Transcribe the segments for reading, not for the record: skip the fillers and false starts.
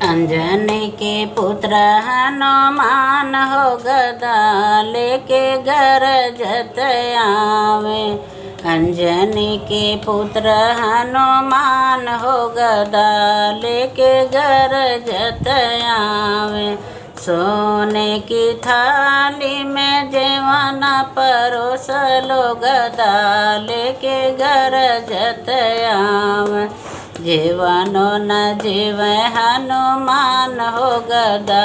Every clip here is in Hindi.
अंजनी के पुत्र हनुमान हो गदा लेके गरजत आवे। अंजनी के पुत्र हनुमान हो गदा लेके गरजत आवे। सोने की थाली में जेवन परोस लो गदा लेके गरजत आवे। जीवनो न जीवे हनुमान हो गदा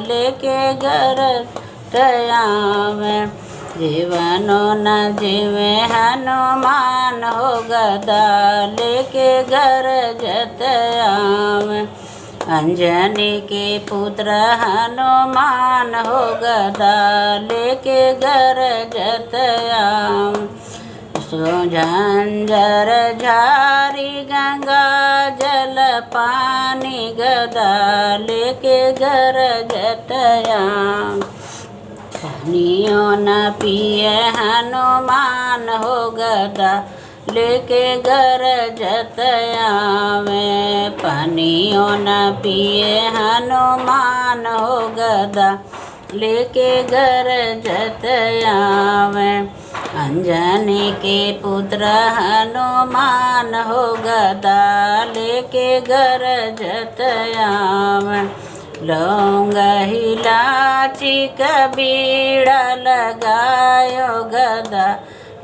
लेके गरजत आवे। जीवनो न जीवे हनुमान हो गदा लेके गरजत आवे। अंजनी के पुत्र हनुमान हो गदा लेके गरजत आवे। झंझर झारी गंगा जल पानी गदा लेके गरजत आवे। पानियों न पिए हनुमान हो गदा लेके गरजत आवे। पानियों न पिए हनुमान हो गदा लेके गरजत आवे। अंजनी के पुत्र हनुमान हो गदा लेके गरजत आवे। लौंग इलायची कबीड़ा लगायो गदा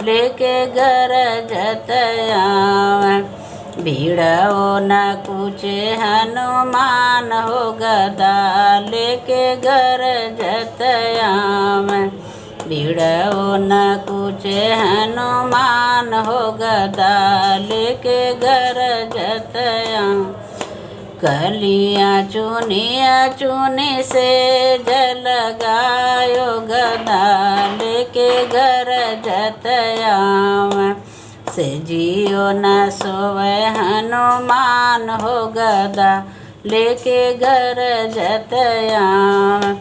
लेके गरजत आवे। भीड़ो न कुछ हनुमान हो गदा लेके गरजत आवे। भीड़ो न कुछ हनुमान हो गदा लेके गरजत आवे। कलियाँ चुनी से जल गायो गदा लेके गरजत आवे। से जियो न सोवे हनुमान हो गदा लेके गरजत आवे।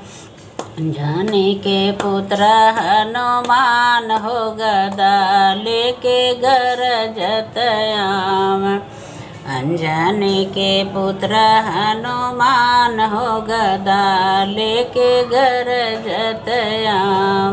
अंजनी के पुत्र हनुमान हो गदा लेके गरजत आवे। अंजनी के पुत्र हनुमान हो गदा लेके गरजत आवे।